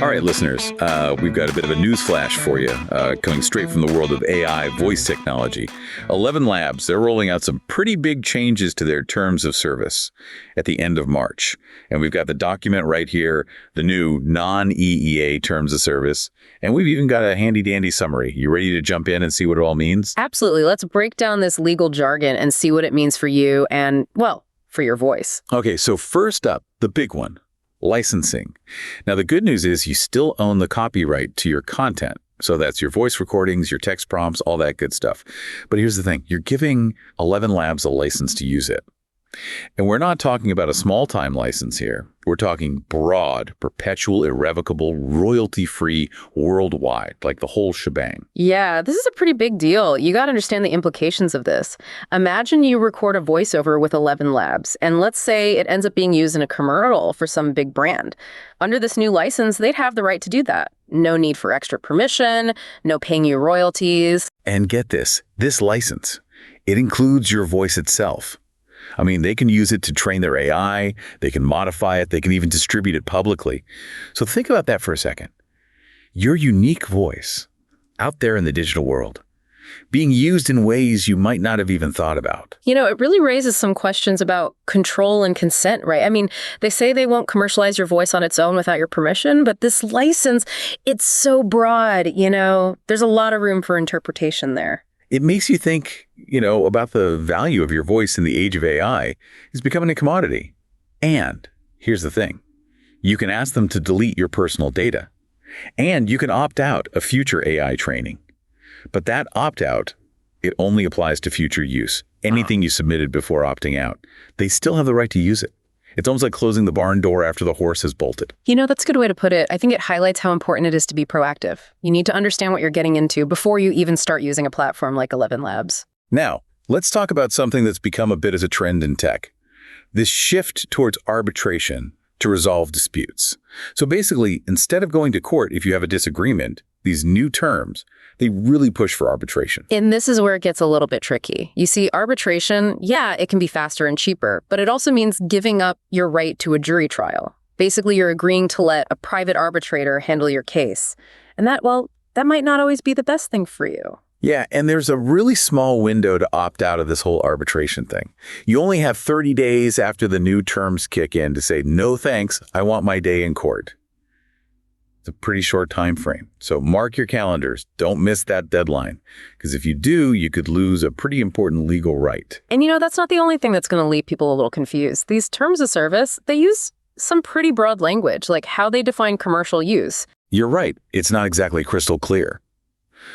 All right, listeners, we've got a bit of a news flash for you, coming straight from the world of AI voice technology. ElevenLabs, they're rolling out some pretty big changes to their terms of service at the end of March. And we've got the document right here, the new non-EEA terms of service. And we've even got a handy-dandy summary. You ready to jump in and see what it all means? Absolutely. Let's break down this legal jargon and see what it means for you and, well, for your voice. Okay, so first up, the big one. Licensing. Now, the good news is you still own the copyright to your content. So that's your voice recordings, your text prompts, all that good stuff. But here's the thing. You're giving ElevenLabs a license to use it. And we're not talking about a small-time license here. We're talking broad, perpetual, irrevocable, royalty-free, worldwide, like the whole shebang. Yeah, this is a pretty big deal. You got to understand the implications of this. Imagine you record a voiceover with ElevenLabs, and let's say it ends up being used in a commercial for some big brand. Under this new license, they'd have the right to do that. No need for extra permission, no paying you royalties. And get this license, it includes your voice itself. I mean, they can use it to train their AI, they can modify it, they can even distribute it publicly. So think about that for a second. Your unique voice, out there in the digital world, being used in ways you might not have even thought about. You know, it really raises some questions about control and consent, right? I mean, they say they won't commercialize your voice on its own without your permission, but this license, it's so broad, there's a lot of room for interpretation there. It makes you think, about the value of your voice in the age of AI is becoming a commodity. And here's the thing. You can ask them to delete your personal data. And you can opt out of future AI training. But that opt-out, it only applies to future use. Anything you submitted before opting out, they still have the right to use it. It's almost like closing the barn door after the horse has bolted. That's a good way to put it. I think it highlights how important it is to be proactive. You need to understand what you're getting into before you even start using a platform like ElevenLabs. Now, let's talk about something that's become a bit as a trend in tech. This shift towards arbitration to resolve disputes. So basically, instead of going to court if you have a disagreement, these new terms, they really push for arbitration. And this is where it gets a little bit tricky. You see, arbitration, yeah, it can be faster and cheaper, but it also means giving up your right to a jury trial. Basically, you're agreeing to let a private arbitrator handle your case. And that might not always be the best thing for you. Yeah, and there's a really small window to opt out of this whole arbitration thing. You only have 30 days after the new terms kick in to say, no thanks, I want my day in court. It's a pretty short time frame. So mark your calendars. Don't miss that deadline. Because if you do, you could lose a pretty important legal right. And that's not the only thing that's going to leave people a little confused. These terms of service, they use some pretty broad language, like how they define commercial use. You're right. It's not exactly crystal clear.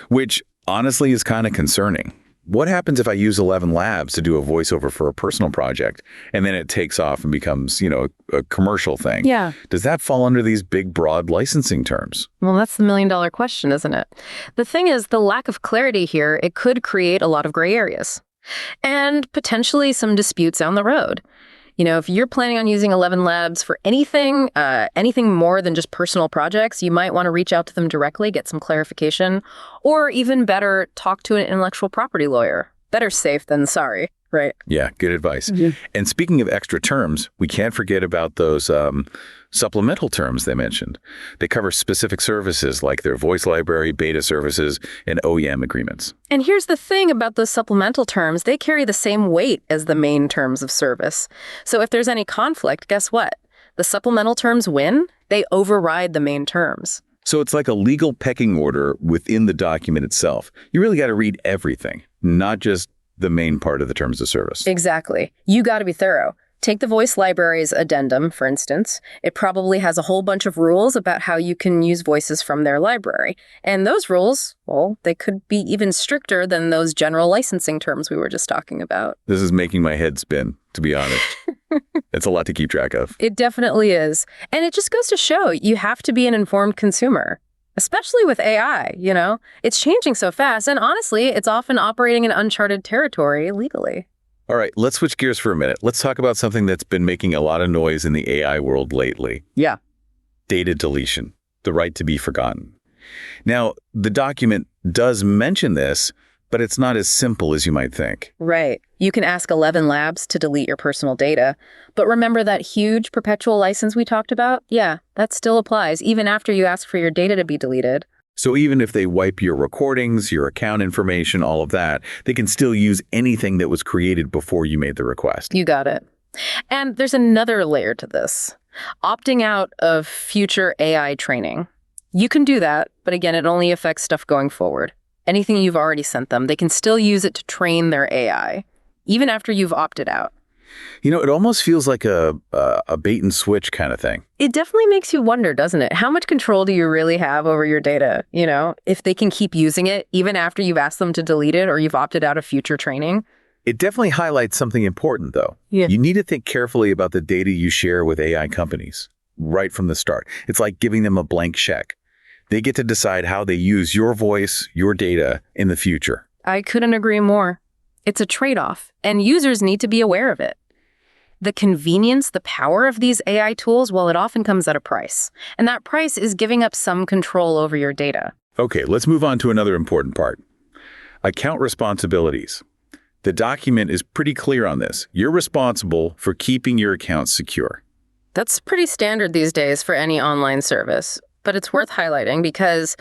Which honestly is kind of concerning. What happens if I use ElevenLabs to do a voiceover for a personal project and then it takes off and becomes, a commercial thing? Yeah. Does that fall under these big, broad licensing terms? Well, that's the million-dollar question, isn't it? The thing is, the lack of clarity here, it could create a lot of gray areas and potentially some disputes down the road. If you're planning on using ElevenLabs for anything more than just personal projects, you might want to reach out to them directly, get some clarification, or even better, talk to an intellectual property lawyer. Better safe than sorry, right? Yeah, good advice. Mm-hmm. And speaking of extra terms, we can't forget about those supplemental terms they mentioned. They cover specific services like their voice library, beta services, and OEM agreements. And here's the thing about those supplemental terms. They carry the same weight as the main terms of service. So if there's any conflict, guess what? The supplemental terms win. They override the main terms. So it's like a legal pecking order within the document itself. You really got to read everything, not just the main part of the terms of service. Exactly. You got to be thorough. Take the voice library's addendum, for instance. It probably has a whole bunch of rules about how you can use voices from their library. And those rules, well, they could be even stricter than those general licensing terms we were just talking about. This is making my head spin, to be honest. It's a lot to keep track of. It definitely is. And it just goes to show you have to be an informed consumer. Especially with AI, It's changing so fast, and honestly, it's often operating in uncharted territory legally. All right, let's switch gears for a minute. Let's talk about something that's been making a lot of noise in the AI world lately. Yeah. Data deletion, the right to be forgotten. Now, the document does mention this, but it's not as simple as you might think. Right. You can ask ElevenLabs to delete your personal data, but remember that huge perpetual license we talked about? Yeah, that still applies even after you ask for your data to be deleted. So even if they wipe your recordings, your account information, all of that, they can still use anything that was created before you made the request. You got it. And there's another layer to this. Opting out of future AI training. You can do that, but again, it only affects stuff going forward. Anything you've already sent them, they can still use it to train their AI, even after you've opted out. You know, it almost feels like a bait and switch kind of thing. It definitely makes you wonder, doesn't it? How much control do you really have over your data? If they can keep using it even after you've asked them to delete it or you've opted out of future training. It definitely highlights something important, though. Yeah. You need to think carefully about the data you share with AI companies right from the start. It's like giving them a blank check. They get to decide how they use your voice, your data in the future. I couldn't agree more. It's a trade-off, and users need to be aware of it. The convenience, the power of these AI tools, well, it often comes at a price. And that price is giving up some control over your data. Okay, let's move on to another important part. Account responsibilities. The document is pretty clear on this. You're responsible for keeping your accounts secure. That's pretty standard these days for any online service, but it's worth highlighting because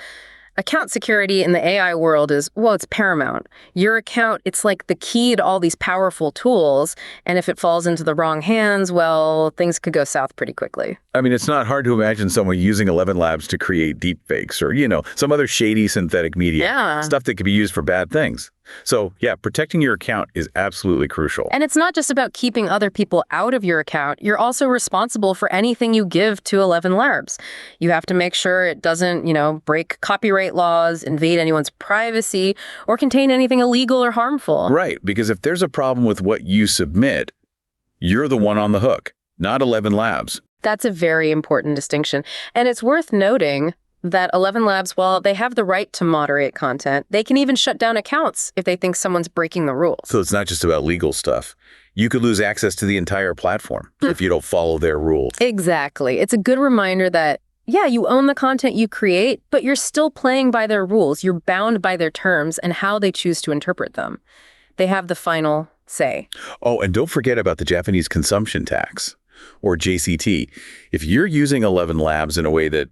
account security in the AI world is, well, it's paramount. Your account, it's like the key to all these powerful tools, and if it falls into the wrong hands, well, things could go south pretty quickly. I mean, it's not hard to imagine someone using ElevenLabs to create deepfakes or, some other shady synthetic media. Yeah. Stuff that could be used for bad things. So, yeah, protecting your account is absolutely crucial. And it's not just about keeping other people out of your account. You're also responsible for anything you give to ElevenLabs. You have to make sure it doesn't, break copyright laws, invade anyone's privacy, or contain anything illegal or harmful. Right, because if there's a problem with what you submit, you're the one on the hook, not ElevenLabs. That's a very important distinction. And it's worth noting that ElevenLabs, while they have the right to moderate content, they can even shut down accounts if they think someone's breaking the rules. So it's not just about legal stuff. You could lose access to the entire platform if you don't follow their rules. Exactly. It's a good reminder that, yeah, you own the content you create, but you're still playing by their rules. You're bound by their terms and how they choose to interpret them. They have the final say. Oh, and don't forget about the Japanese consumption tax, or JCT. If you're using ElevenLabs in a way that,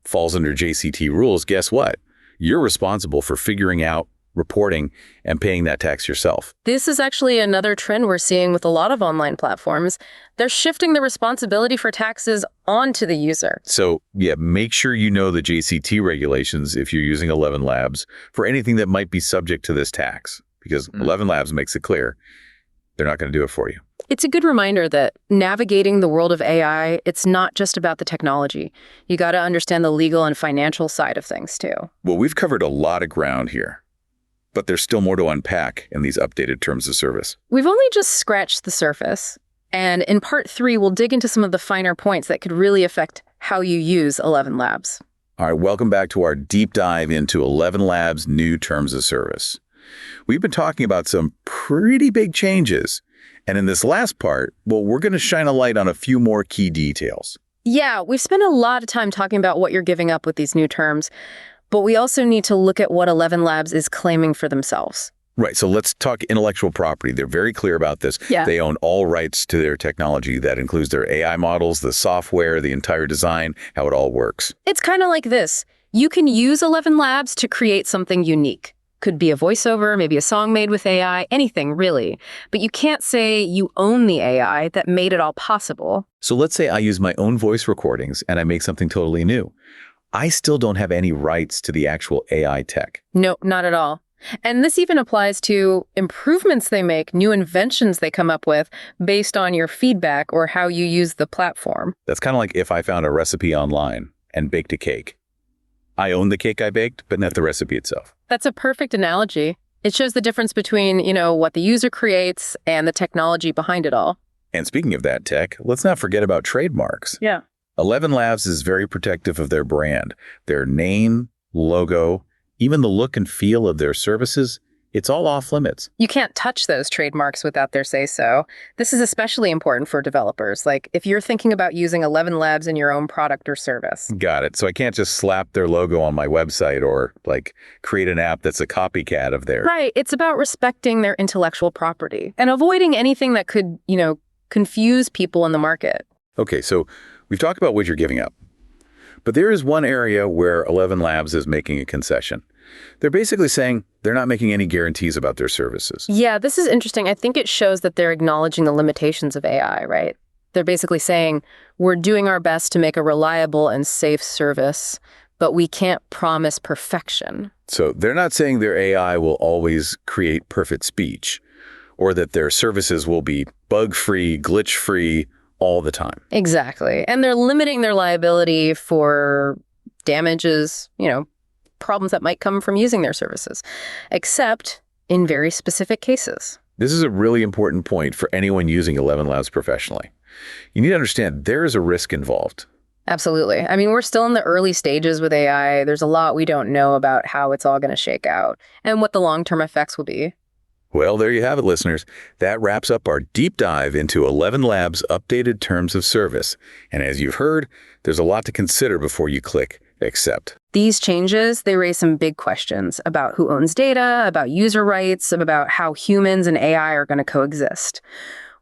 falls under JCT rules, guess what? You're responsible for figuring out, reporting, and paying that tax yourself. This is actually another trend we're seeing with a lot of online platforms. They're shifting the responsibility for taxes onto the user. So, yeah, make sure you know the JCT regulations if you're using ElevenLabs for anything that might be subject to this tax, because ElevenLabs makes it clear they're not going to do it for you. It's a good reminder that navigating the world of AI, it's not just about the technology. You got to understand the legal and financial side of things, too. Well, we've covered a lot of ground here, but there's still more to unpack in these updated terms of service. We've only just scratched the surface. And in part 3, we'll dig into some of the finer points that could really affect how you use ElevenLabs. All right, welcome back to our deep dive into ElevenLabs' new terms of service. We've been talking about some pretty big changes. And in this last part, well, we're going to shine a light on a few more key details. Yeah, we've spent a lot of time talking about what you're giving up with these new terms, but we also need to look at what ElevenLabs is claiming for themselves. Right, so let's talk intellectual property. They're very clear about this. Yeah. They own all rights to their technology. That includes their AI models, the software, the entire design, how it all works. It's kind of like this. You can use ElevenLabs to create something unique. Could be a voiceover, maybe a song made with AI, anything really. But you can't say you own the AI that made it all possible. So let's say I use my own voice recordings and I make something totally new. I still don't have any rights to the actual AI tech. No, not at all. And this even applies to improvements they make, new inventions they come up with based on your feedback or how you use the platform. That's kind of like if I found a recipe online and baked a cake. I own the cake I baked, but not the recipe itself. That's a perfect analogy. It shows the difference between, what the user creates and the technology behind it all. And speaking of that tech, let's not forget about trademarks. Yeah. ElevenLabs is very protective of their brand. Their name, logo, even the look and feel of their services, It's all off limits. You can't touch those trademarks without their say-so. This is especially important for developers. Like, if you're thinking about using ElevenLabs in your own product or service. Got it. So I can't just slap their logo on my website or, like, create an app that's a copycat of theirs. Right. It's about respecting their intellectual property and avoiding anything that could, confuse people in the market. Okay, so we've talked about what you're giving up. But there is one area where ElevenLabs is making a concession. They're basically saying they're not making any guarantees about their services. Yeah, this is interesting. I think it shows that they're acknowledging the limitations of AI, right? They're basically saying, we're doing our best to make a reliable and safe service, but we can't promise perfection. So they're not saying their AI will always create perfect speech, or that their services will be bug-free, glitch-free all the time. Exactly. And they're limiting their liability for damages, problems that might come from using their services, except in very specific cases. This is a really important point for anyone using ElevenLabs professionally. You need to understand there is a risk involved. Absolutely. I mean, we're still in the early stages with AI. There's a lot we don't know about how it's all going to shake out and what the long-term effects will be. Well, there you have it, listeners. That wraps up our deep dive into ElevenLabs' updated terms of service. And as you've heard, there's a lot to consider before you click accept. These changes, they raise some big questions about who owns data, about user rights, about how humans and AI are going to coexist.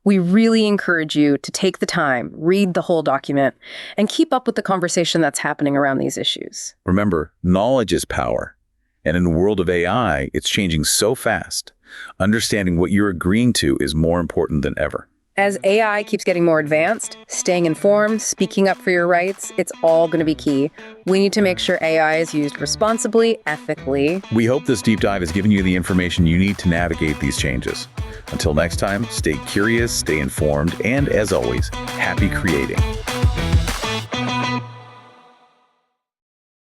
We really encourage you to take the time, read the whole document, and keep up with the conversation that's happening around these issues. Remember, knowledge is power. And in the world of AI, it's changing so fast. Understanding what you're agreeing to is more important than ever. As AI keeps getting more advanced, staying informed, speaking up for your rights, it's all going to be key. We need to make sure AI is used responsibly, ethically. We hope this deep dive has given you the information you need to navigate these changes. Until next time, stay curious, stay informed, and as always, happy creating.